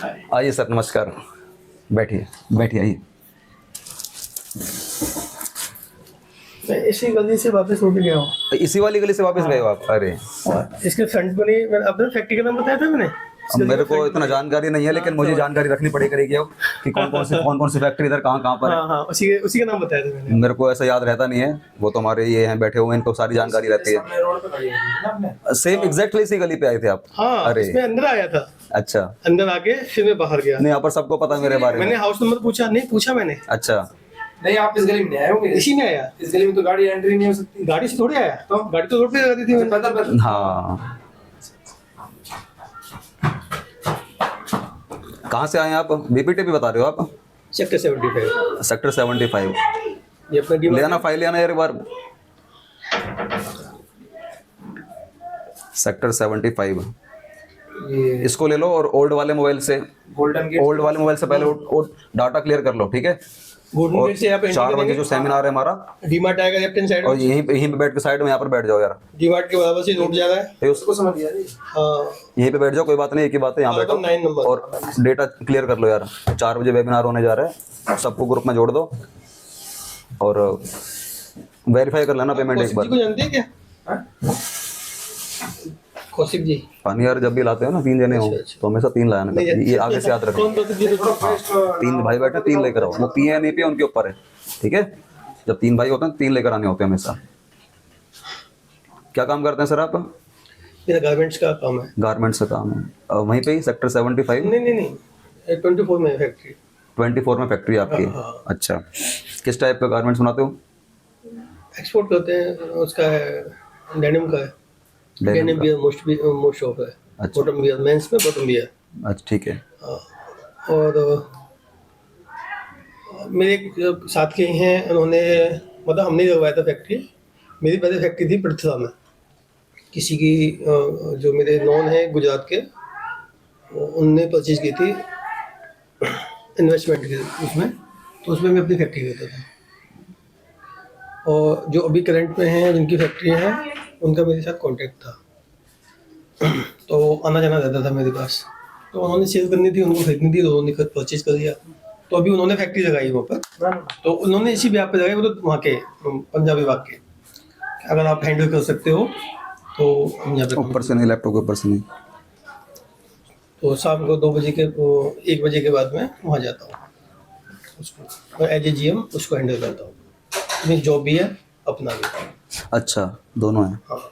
आइए सर, नमस्कार। बैठिए बैठिए, आइए। मैं इसी गली से वापस होके गया हूँ। इसी वाली गली से वापस गए हो आप? अरे इसके फ्रंट पर ही मैंने अपने फैक्ट्री का नाम बताया था मैंने। अब मेरे को इतना जानकारी नहीं है, लेकिन मुझे जानकारी रखनी करेगी अब कि कौन कौन सी फैक्ट्री इधर कहाँ कहाँ पर है। हाँ हाँ, उसी का नाम बताया था मैंने। मेरे को ऐसा याद रहता नहीं है, वो तो हमारे ये हैं बैठे हुए हैं, इनको सारी जानकारी रहती है। सेम एग्जैक्टली इसी गली पे आए थे आप? हाँ, अरे इसमें अंदर आया था। अच्छा। अंदर आके फिर मैं बाहर गया। नहीं, यहाँ पर सबको पता है मेरे बारे में। मैंने हाउस नंबर पूछा नहीं, पूछा मैंने। अच्छा, नहीं, आप इस गली में नहीं आए होंगे। इसी में आया। इस गली में तो गाड़ी एंट्री नहीं हो सकती। गाड़ी से थोड़ी आया, तो गाड़ी तो रोड पे लगा दी थी मैंने। पता हाँ। कहाँ से आए हैं आप? बीपीटी भी बता रहे हो आप? सेक्टर 75। सेक्टर 75। ये अपना ले आना, फाइल ले आना यार एक बार। सेक्टर 75 ये इसको ले लो, और ओल्ड वाले मोबाइल से, गोल्डन गेट। ओल्ड वाले मोबाइल से पहले डाटा क्लियर कर लो, ठीक है? गोल्डन और गेट से आप 4 बजे जो सेमिनार है हमारा, डीमार्ट आएगा लेफ्ट हैंड साइड और में। यहीं पे बैठ के साइड में यहाँ पर बैठ जाओ यार। डीमार्ट के बराबर से रोड जा रहा है। फिर उसको समझ गया जी। हाँ, यहीं पे बैठ जाओ, कोई बात नहीं, एक ही बात है, यहाँ बैठो 9 नंबर। और डेटा क्लियर कर लो यार। 4 बजे वेबिनार होने जा रहा है, सबको ग्रुप में जोड़ दो और वेरीफाई कर लेना पेमेंट एक कौशिक जी को बार। जानते हैं क्या? हाँ? कौशिक जी। पानी यार जब भी लाते हो ना 3 जने हो अच्छा। तो हमेशा 3 लाया ना, ये आगे से याद रखो। कौन कौशिक जी? 3 भाई बैठे, 3 लेकर आओ, वो पिए या नहीं पिए उनके ऊपर है, ठीक है? जब 3 भाई होते हैं 3 लेकर आने होते हैं हमेशा। क्या काम करते हैं सर आप? मेरा गारमेंट्स का काम है। गारमेंट्स का काम है, वहीं पे ही सेक्टर 75 नहीं 24 में फैक्ट्री। 24 में फैक्ट्री आपकी? हाँ। अच्छा, किस टाइप का गारमेंट्स बनाते हो? एक्सपोर्ट करते हैं, उसका है डेनिम का है। डेनिम भी मोस्ट शॉप है। अच्छा। बॉटम भी है, मेंस में बॉटम भी है। अच्छा, ठीक है। और मेरे एक साथ के ही हैं, उन्होंने मतलब हमने लगवाया था फैक्ट्री। मेरी पहले फैक्ट्री थी पृथ्वी में, किसी की जो मेरे नॉन है गुजरात के, उनने परचेज की थी इन्वेस्टमेंट के उसमें, तो उसमें मैं अपनी फैक्ट्री करता था। और जो अभी करंट में हैं, जिनकी फैक्ट्री हैं, उनका मेरे साथ कांटेक्ट था, तो आना जाना रहता था मेरे पास। तो उन्होंने सेल करनी थी, उनको खरीदनी थी, तो उन्होंने खुद परचेज कर दिया। तो अभी उन्होंने फैक्ट्री लगाई वहाँ पर, तो उन्होंने इसी ब्याह पे लगाई, वो तो वहाँ के पंजाब विभाग के। अगर आप हैंडल कर सकते हो तो हम यहाँ पे ऊपर से नहीं, लैपटॉप के ऊपर से नहीं। तो शाम को 2 बजे के 1 बजे के बाद मैं वहाँ जाता हूँ, उसको एज ए GM उसको हैंडल करता हूँ। मेरी जॉब भी है, अपना भी। अच्छा, दोनों है। हाँ,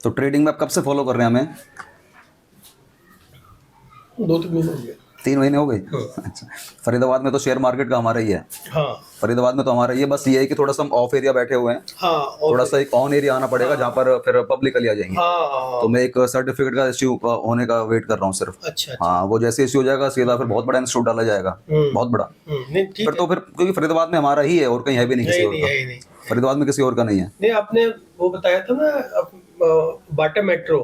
तो ट्रेडिंग में आप कब से फॉलो कर रहे हैं हमें? 2-3 महीने हो गए। 3 महीने हो गए? हाँ। अच्छा। फरीदाबाद में तो शेयर मार्केट का हमारा ही है। हाँ फरीदाबाद में तो हमारा ये बस ये है कि थोड़ा सा हम ऑफ एरिया बैठे हुए हैं, हाँ। और थोड़ा सा एक ऑन एरिया आना पड़ेगा जहाँ पर फिर पब्लिकली आ जाएंगे। हाँ। तो मैं एक सर्टिफिकेट का इश्यू होने का वेट कर रहा हूँ सिर्फ। अच्छा। हाँ, वो जैसे इश्यू हो जाएगा सीधा फिर बहुत बड़ा इंस्टीट्यूट डाला जाएगा, बहुत बड़ा। नहीं ठीक फिर तो फिर क्योंकि फरीदाबाद में हमारा ही है और कहीं है भी नहीं किसी और नहीं का। है नहीं। फरीदाबाद में किसी और का नहीं है। नहीं, आपने वो बताया था ना बाटा मेट्रो,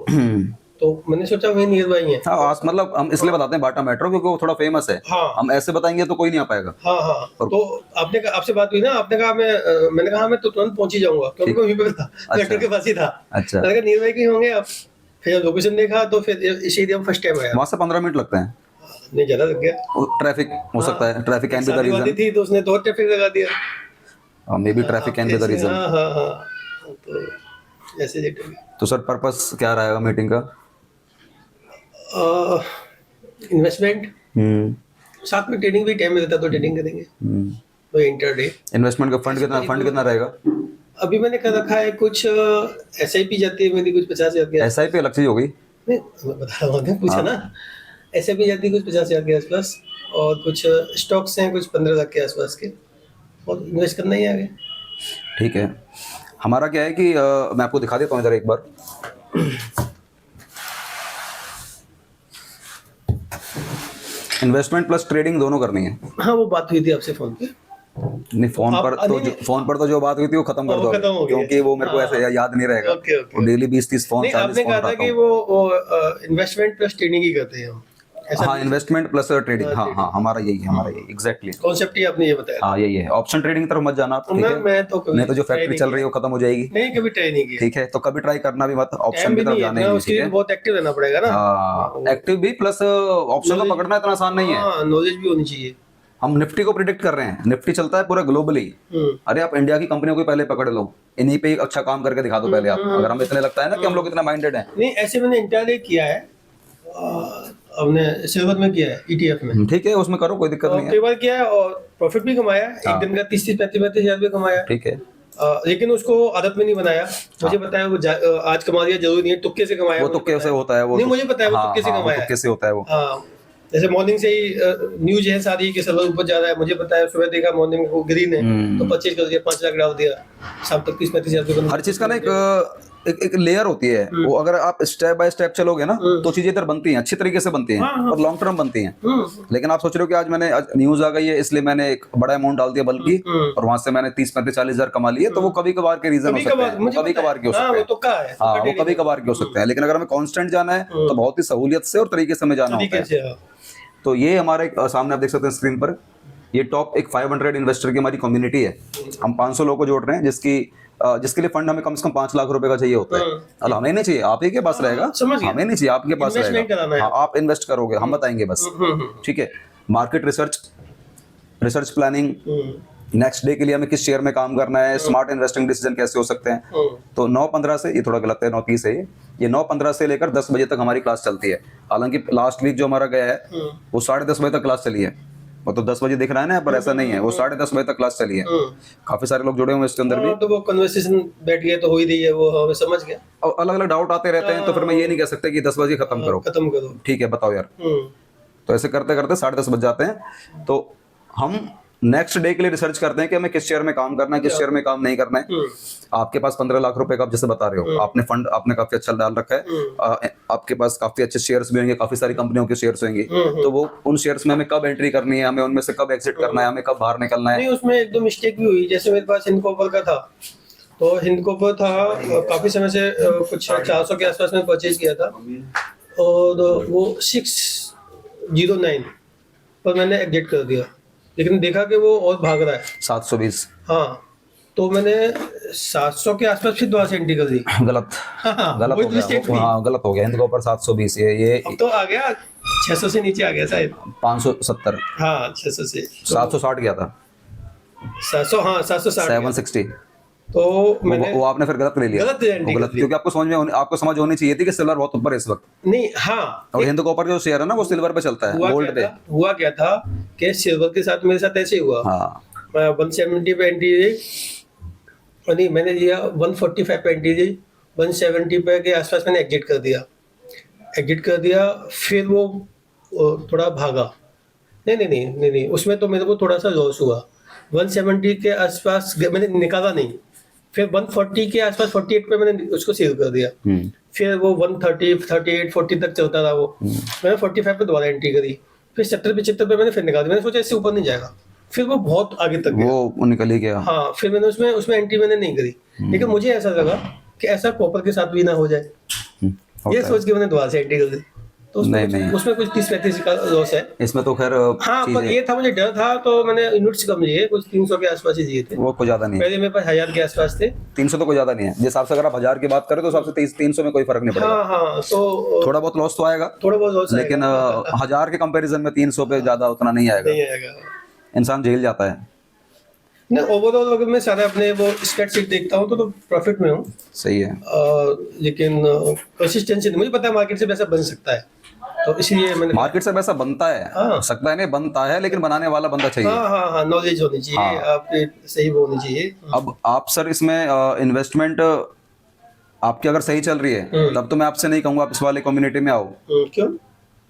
तो मैंने सोचा वही नियर बाई है। हाँ, मतलब हम इसलिए बताते हैं बाटा मेट्रो क्योंकि वो थोड़ा फेमस है। हाँ हम ऐसे बताएंगे तो कोई नहीं आ पाएगा। हाँ। तो आपने आपसे बात हुई ना, आपने कहा मैंने कहा मैं तो तुरंत पहुंच ही जाऊंगा, क्योंकि मैं वहीं पे था, मेट्रो के पास ही था। अच्छा। मैंने कहा नियर बाई के होंगे आप। फिर लोकेशन देखा तो फिर इस एरिया में फर्स्ट टाइम आया। वहां से 15 मिनट लगते हैं। नहीं, ज्यादा लग गया। ट्रैफिक हो सकता है, ट्रैफिक कैन बी द शादी वादी रीजन। थी तो उसने तो ट्रैफिक लगा दिया। Maybe traffic can be the reason. हाँ। तो ऐसे जेट तो सर पर्पस क्या रहेगा मीटिंग का? इन्वेस्टमेंट, साथ में ट्रेडिंग भी टाइम मिलता तो ट्रेडिंग करेंगे। तो इंटरडे इन्वेस्टमेंट का फंड कितना रहेगा? अभी मैंने कर रखा है, कुछ SIP जाती है मेरी, कुछ 50,000 के। SIP अलग चीज हो गई। नहीं, मैं बता रहा हूँ, पूछा ना। SIP जाती है कुछ 50,000 के आसपास, और कुछ स्टॉक्स हैं कुछ 15 लाख के आसपास के, और इन्वेस्ट करना ही आगे। ठीक है। हमारा क्या है कि मैं आपको दिखा देता हूँ इधर एक बार। इन्वेस्टमेंट प्लस ट्रेडिंग दोनों करनी है। हाँ, वो बात हुई थी आपसे फोन पे। नहीं, फोन पर तो जो बात हुई थी वो खत्म कर वो खत्म हो दो, गया। क्योंकि वो मेरे को ऐसे याद नहीं रहेगा। ओके। डेली 20-30 फोन, नहीं, 40 आपने फोन कहा था उठाता कि हूँ। वो इन्वेस्टमेंट प्लस ट्रेडिंग ही करते हैं हम। हाँ, इन्वेस्टमेंट प्लस ट्रेडिंग, हाँ हाँ, हमारा यही एग्जैक्टली। कॉन्सेप्ट ही आपने ये बताया। हाँ, यही है। ऑप्शन ट्रेडिंग की तरफ मत जाना आप, ठीक है? मैं तो कभी नहीं तो जो try फैक्ट्री नहीं चल रही है वो खत्म हो जाएगी, नहीं, कभी ट्राई नहीं किया। ठीक है? तो कभी ट्राई करना भी मत, टाइम ऑप्शन भी की तरफ नहीं है जाना इतना, ही नहीं, उसके ठीक लिए है? बहुत एक्टिव रहना पड़ेगा ना। हाँ, एक्टिव भी प्लस ऑप्शन को पकड़ना इतना आसान नहीं है। हाँ, नॉलेज भी होनी चाहिए। हम निफ्टी को प्रिडिक्ट कर रहे हैं, निफ्टी चलता है पूरा ग्लोबली। अरे आप इंडिया की कंपनियों को पहले पकड़ लो, इन्हीं पे ही अच्छा काम करके दिखा दो पहले आप। अगर हम इतने लगता है ना कि हम लोग इतना माइंडेड हैं, नहीं, ऐसे मैंने इंटरडे किया है, हमने सिल्वर में किया है, ETF में। ठीक है, उसमें करो, कोई दिक्कत और नहीं कई है, बार किया है और प्रॉफिट भी कमाया है। हाँ। एक दिन का 30-35 हजार भी कमाया। ठीक है। लेकिन उसको आदत में नहीं बनाया। मुझे बताया वो आज कमा दिया जरूरी नहीं है, तुक्के से कमाया। वो तुक्के से होता है, वो नहीं, मुझे पता है वो हाँ, तुक्के से हाँ, वो कमाया है। तुक्के से होता है वो। हाँ, जैसे मॉर्निंग से ही न्यूज है सारी कि सर्वर ऊपर जा रहा है, मुझे पता है। सुबह देखा मॉर्निंग में वो ग्रीन है, तो परचेज कर दिया, 5 लाख डाल दिया, शाम तक 30-35 हजार रुपये। हर चीज का ना एक लेयर होती है, वो अगर आप स्टेप बाय स्टेप चलोगे ना तो चीजें इधर बनती हैं, अच्छी तरीके से बनती हैं और लॉन्ग टर्म बनती हैं। लेकिन आप सोच रहे हो कि आज मैंने न्यूज आ गई है इसलिए मैंने एक बड़ा अमाउंट डाल दिया बल्कि, और वहां से मैंने 30-35-40 हजार कमा लिए, तो वो कभी कभार के रीजन हो सकते हैं, वो कभी कभार के हो सकते वो हैं, तो का है, हाँ, वो कभी कभार के हो सकते हैं। लेकिन अगर हमें कांस्टेंट जाना है तो बहुत ही सहूलियत से और तरीके से हमें जाना होता तरीके है। से। हाँ। तो ये हमारे सामने आप देख सकते हैं स्क्रीन पर, ये टॉप एक 500 इन्वेस्टर की हमारी कम्युनिटी है। हम 500 लोगों को जोड़ रहे हैं जिसके लिए फंड हमें कम से कम 5 लाख रुपए का चाहिए होता है। अल हमें नहीं चाहिए, आप ही के पास रहेगा, समझ गया। हमें नहीं चाहिए, आपके पास Investment कराना रहेगा। है। हाँ, आप इन्वेस्ट करोगे, हम बताएंगे बस, ठीक है? Market research planning, next day के लिए हमें किस शेयर में काम करना है, स्मार्ट इन्वेस्टिंग डिसीजन कैसे हो सकते हैं। तो 9:15 से, ये थोड़ा गलत है, 9:30 है ये 9:15 से लेकर 10 बजे तक हमारी क्लास चलती है। हालांकि लास्ट वीक जो हमारा गया है वो 10:30 बजे तक क्लास चली है, वो तो 10 बजे दिख रहा है ना, पर ऐसा नहीं है, वो 10:30 बजे तक क्लास चली है। काफी सारे लोग जुड़े हुए हैं इसके अंदर भी, तो वो कन्वर्सेशन बैठ गया तो हो ही रही है, वो हमें समझ गया। और अलग अलग डाउट आते रहते हैं, तो फिर मैं ये नहीं कह सकता कि 10 बजे खत्म करो, खत्म करो। ठीक है? बताओ यार। तो ऐसे करते करते 10:30 बज जाते हैं। तो हम नेक्स्ट डे के लिए रिसर्च करते हैं कि हमें किस शेयर में काम करना है, किस शेयर में काम नहीं करना है। आपके पास 15 लाख रुपए का आप जैसे बता रहे हो, आपने फंड आपने काफी अच्छा डाल रखा है, आपके पास काफी अच्छे शेयर्स भी होंगे, काफी सारी कंपनियों के शेयर्स होंगे, तो वो उन शेयर्स में हमें कब एंट्री करनी है, हमें उनमें से कब एग्जिट करना है, हमें कब बाहर निकलना है। नहीं, उसमें एक दो मिस्टेक भी हुई। जैसे मेरे पास हिंदकॉपर का था, तो हिंदकॉपर था काफी समय से, कुछ 400 के आसपास में परचेज किया था, और वो 609 पर मैंने एग्जिट कर दिया। लेकिन देखा कि वो और भाग रहा है 720 हाँ, तो मैंने 700 के आसपास फिर दोबारा से एंट्री कर दी। गलत हाँ, गलत वही हो गया mistake वो, हुई। हाँ गलत हो गया। इनको ऊपर 720, ये अब तो आ गया 600 से नीचे आ गया शायद। 570, हाँ, 600 से 760 गया था, 700, हाँ 760। 760। तो मैंने वो आपने फिर गलत ले लिया, गलत entry वो गलत, कर ली। क्योंकि आपको समझ होनी चाहिए थी कि सिल्वर बहुत ऊपर है इस वक्त, नहीं, हाँ, और हिंद कॉपर का जो शेयर है ना वो सिल्वर पे चलता है, गोल्ड पे। हुआ क्या था कि सिल्वर के साथ मेरे साथ ऐसे ही हुआ। हाँ, मैं 170 पे एंट्री दी, और नहीं, मैंने दिया 145 पे एंट्री दी, 170 पे के आसपास मैंने एग्जिट कर दिया। फिर वो थोड़ा भागा। नहीं, उसमें तो मेरे को थोड़ा सा लॉस हुआ। 170 के आसपास मैंने निकाला नहीं, फिर 140 के आसपास 48 पे मैंने उसको सेल कर दिया। फिर वो 130, 38, 40 तक चलता रहा वो। मैंने 45 पे दोबारा एंट्री करी, फिर 70-75 पे मैंने फिर निकाल दिया। मैंने सोचा इससे ऊपर नहीं जाएगा, फिर वो बहुत आगे तक गया। वो निकल ही गया। हाँ, फिर मैंने उसमें एंट्री मैंने नहीं करी। लेकिन मुझे ऐसा लगा कि ऐसा कॉपर के साथ भी ना हो जाए, ये सोच के मैंने दोबारा से एंट्री कर दी। तो उसमें कुछ 30-35 का लॉस है इसमें तो खैर हाँ, पर ये था, मुझे डर था, तो मैंने यूनिट्स कम लिए, कुछ 300 के आसपास ही लिए थे। वो कोई ज्यादा नहीं है, पहले मेरे पास 1000 के आसपास थे। 300 तो कोई ज्यादा नहीं है। जिस हिसाब से अगर आप 1000 की बात करें तो उस हिसाब से 300 में कोई फर्क नहीं पड़ेगा। हाँ, तो थोड़ा बहुत लॉस तो आएगा, थोड़ा बहुत लॉस लेकिन 1000 के कंपैरिजन में 300 पे ज्यादा उतना नहीं आएगा, नहीं आएगा। इंसान झेल जाता है। नहीं, ओवरऑल अगर मैं सारे अपने वो स्प्रेडशीट देखता हूँ तो प्रॉफिट में हूँ। सही है। लेकिन कंसिस्टेंसी नहीं, मुझे पता है मार्केट से पैसा बन सकता है, तो इसलिए मैंने मार्केट से पैसा बनता है, हाँ। सकता है नहीं, बनता है, लेकिन बनाने वाला बंदा चाहिए। हाँ, नॉलेज होनी चाहिए, आपके सही वो होनी चाहिए। अब आप सर इसमें इन्वेस्टमेंट आपकी अगर सही चल रही है तब तो मैं आपसे नहीं कहूंगा आप इस वाले कम्युनिटी में आओ। क्यों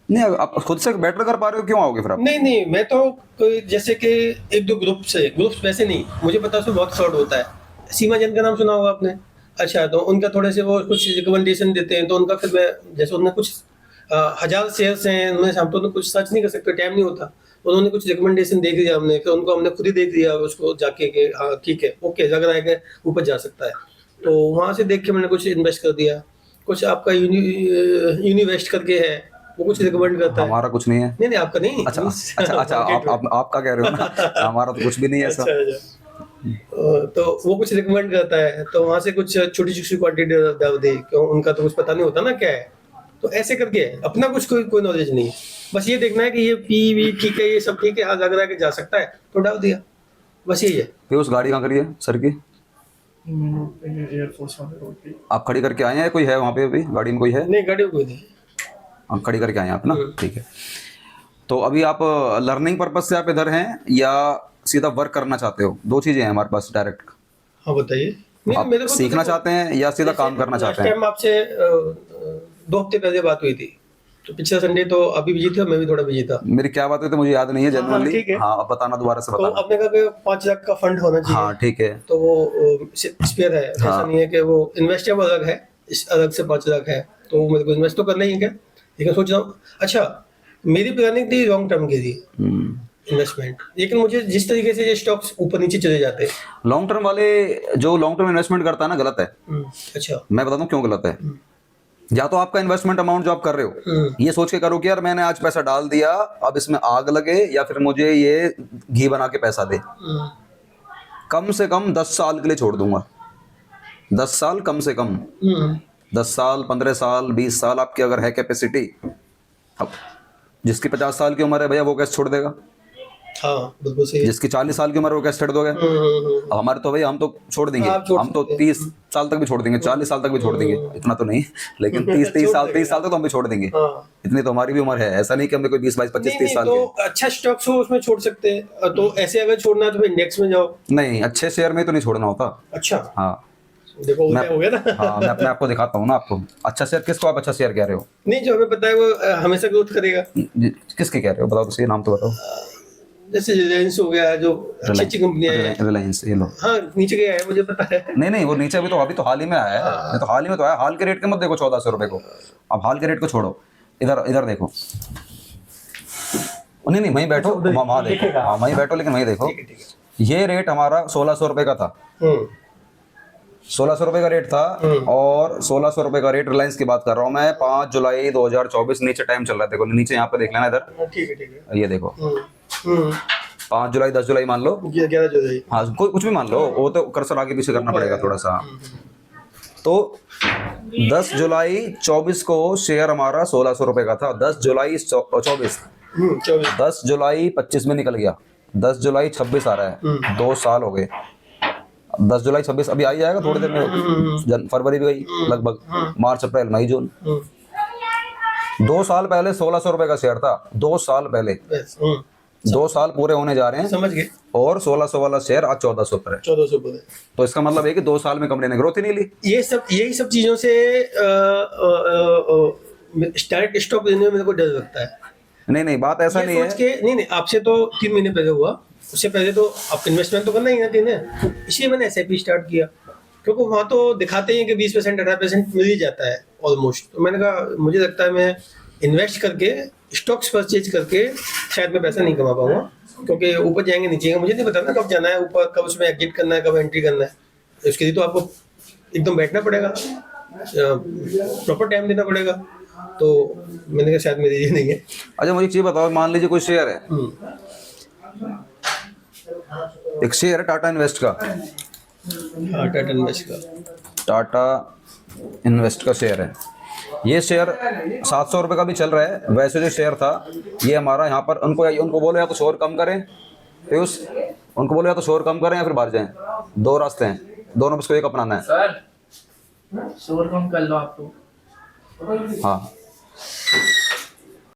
नहीं, आप खुद से बेटर कर पा रहे हो, क्यों आओगे फिर आप? नहीं, मैं तो कोई जैसे कि 1-2 ग्रुप्स वैसे नहीं, मुझे पता है उसमें बहुत फ्रॉड होता है। सीमा जैन का नाम सुना होगा आपने? अच्छा, तो उनका थोड़े से वो कुछ रिकमेंडेशन देते हैं, तो उनका फिर मैं, जैसे उन्होंने कुछ 1000 शेयर्स हैं उनमें, हम तो कुछ सर्च नहीं कर सकते, टाइम नहीं होता। उन्होंने कुछ रिकमेंडेशन देख लिया हमने, फिर उनको हमने खुद ही देख लिया उसको जाके कि हाँ ठीक है, ओके, लग रहा है कि ऊपर जा सकता है, तो वहाँ से देख के मैंने कुछ इन्वेस्ट कर दिया। कुछ आपका यूनिवेस्ट करके है, वो कुछ रिकमेंड करता है। हमारा कुछ नहीं है। नहीं नहीं आपका नहीं। अच्छा अच्छा अच्छा, आपका कह रहे हो ना, हमारा तो कुछ भी नहीं है ऐसा। अच्छा। तो वो कुछ रिकमेंड करता है, तो वहां से कुछ छोटी छोटी क्वांटिटी दवा दे, क्यों उनका तो कुछ पता नहीं होता ना क्या है, तो ऐसे करके अपना कुछ कोई नॉलेज नहीं है, बस ये देखना है कि ये पी वी ठीक है, ये सब ठीक है, हाँ लग रहा है कि जा सकता है तो डाल दिया, बस यही है। फिर उस गाड़ी कहाँ करी है सर की? एयरफोर्स वाले रोड पे। आप खड़ी करके आए हैं? कोई है वहाँ पे अभी गाड़ी में? कोई है? नहीं गाड़ी में कोई नहीं। आप खड़ी करके आए हैं आप ना, ठीक है। तो अभी आप लर्निंग पर्पज से आप इधर हैं या सीधा वर्क करना चाहते हो? दो चीजें हैं हमारे पास डायरेक्ट। हाँ बताइए। नहीं आप मेरे को तो सीखना देखो, चाहते हैं या सीधा काम करना लास्ट चाहते हैं? टाइम आपसे 2 हफ्ते पहले बात हुई थी, तो पिछला संडे तो अभी बिजी थे, मैं भी थोड़ा बिजी था। मेरी क्या बात हुई थी मुझे याद नहीं है जनरली। ठीक है। हाँ अब बताना, दोबारा से तो बताना। आपने कहा कि 5 लाख का फंड होना चाहिए। हाँ ठीक है। तो वो स्पेयर है, ऐसा हाँ। नहीं है कि वो इन्वेस्टेबल अलग है, इस अलग से 5 लाख है, तो मेरे को इन्वेस्ट तो करना ही है क्या, लेकिन सोच रहा हूँ। अच्छा मेरी प्लानिंग थी लॉन्ग टर्म के लिए इन्वेस्टमेंट, लेकिन मुझे जिस तरीके से ये स्टॉक्स ऊपर नीचे चले जाते हैं। लॉन्ग टर्म वाले जो लॉन्ग टर्म इन्वेस्टमेंट करता है ना, गलत है। अच्छा। मैं बता दूं क्यों गलत है। या तो आपका इन्वेस्टमेंट अमाउंट जो आप कर रहे हो ये सोच के करो कि यार मैंने आज पैसा डाल दिया, अब इसमें आग लगे या फिर मुझे ये घी बना के पैसा दे। कम से कम 10 साल के लिए छोड़ दूंगा। 10 साल कम से कम, 10 साल 15 साल 20 साल आपकी अगर है कैपेसिटी। अब जिसकी 50 साल की उम्र है भैया वो कैसे छोड़ देगा? हाँ बिल्कुल सही है। जिसकी 40 साल की उम्र है वो कैसे छोड़ दोगे? अब हमारे तो भैया हम तो छोड़ देंगे, आप छोड़ हम तो 30 साल तक भी छोड़ देंगे, 40 साल तक भी छोड़ देंगे, इतना तो नहीं लेकिन 30 साल तक तो हम भी छोड़ देंगे। हाँ। इतनी तो हमारी भी उम्र है, ऐसा नहीं कि हमने कोई 20 22 25 30 साल तो के। अच्छा स्टॉक्स हो उसमें छोड़ सकते हैं, तो ऐसे अगर छोड़ना है तो फिर इंडेक्स में जाओ। नहीं, अच्छे शेयर में तो नहीं छोड़ना होता। अच्छा हाँ देखो उल्टा हो गया ना। हाँ, मैं अपने आप को दिखाता हूँ ना आपको। अच्छा शेयर किसको आप अच्छा शेयर कह रहे हो? नहीं जो हमें पता है वो हमेशा ग्रोथ करेगा। किसके कह रहे हो बताओ तो सही, नाम तो बताओ। जैसे रिलायंस हो गया, जो अच्छी अच्छी कंपनियां हैं। रिलायंस, ये लो। हाँ नीचे गया है मुझे पता है। नहीं नहीं, वो नीचे अभी तो हाल ही में आया है। ये तो हाल ही में तो आया। हाल के रेट के मत देखो 1400 रुपए को, अब हाल के रेट को छोड़ो, इधर इधर देखो। नहीं नहीं वहीं बैठो, वहाँ देखो, हाँ वहीं बैठो, लेकिन वहीं देखो। ये रेट हमारा 1600 रुपए का था। 1600 रुपए का रेट था, और 1600 रुपए का रेट रिलायंस की बात कर रहा हूँ मैं। 5 जुलाई 2024 नीचे टाइम चल रहा है, देखो नीचे यहाँ पे देख लेना इधर, ठीक है। ये देखो 5 जुलाई 10 जुलाई मान लो, 11 जुलाई। हाँ कोई कुछ भी मान लो, वो तो कर्सर आगे पीछे करना पड़ेगा थोड़ा सा। तो 10 जुलाई 24 को शेयर हमारा 1600 रुपए का था। 10 जुलाई 24, 10 जुलाई 25 में निकल गया, 10 जुलाई 26 आ रहा है, 2 साल हो गए। 10 जुलाई 26 अभी आ ही जाएगा थोड़ी देर में, फरवरी भी गई लगभग, मार्च अप्रैल मई जून। 2 साल पहले 1600 रुपए का शेयर था, 2 साल पहले। 2 साल पूरे होने जा रहे हैं, समझ गए। और 1600 वाला शेयर आज 1400 पर है। 1400 पर है। तो इसका मतलब है कि 2 साल में कंपनी ने ग्रोथ ही नहीं ली। यही सब चीजों से डायरेक्ट स्टॉक लेने में मेरे को डर लगता है। नहीं नहीं, बात ऐसा नहीं सोच है। के नहीं आपसे तो 3 महीने पहले हुआ, उससे पहले तो आप इन्वेस्टमेंट तो करना ही ना चाहिए, इसलिए मैंने SIP स्टार्ट किया, क्योंकि वहाँ तो दिखाते हैं कि 20% 18% मिल ही जाता है ऑलमोस्ट। तो मैंने कहा मुझे लगता है मैं इन्वेस्ट करके स्टॉक्स परचेज करके शायद मैं पैसा नहीं कमा पाऊंगा, क्योंकि ऊपर जाएंगे नीचे जाएंगे, मुझे नहीं पता ना कब जाना है ऊपर, कब उसमें एग्जिट करना है, कब एंट्री करना है। तो उसके लिए तो आपको एकदम बैठना पड़ेगा, प्रॉपर टाइम देना पड़ेगा। तो मैंने कहा शायद मेरे लिए नहीं है। अच्छा मुझे एक चीज बताओ, मान लीजिए कोई शेयर है, एक शेयर है टाटा इन्वेस्ट का, हाँ टाटा इन्वेस्ट का, टाटा इन्वेस्ट का शेयर है। ये शेयर 700 रुपये का भी चल रहा है। वैसे जो शेयर था ये हमारा यहाँ पर, उनको बोलो या तो शोर कम करें, पीयूष उनको बोलो या तो शोर कम करें या फिर बाहर जाएं। 2 रास्ते हैं, दोनों में से कोई एक अपनाना है। सर शोर कम कर लो आप तो। हाँ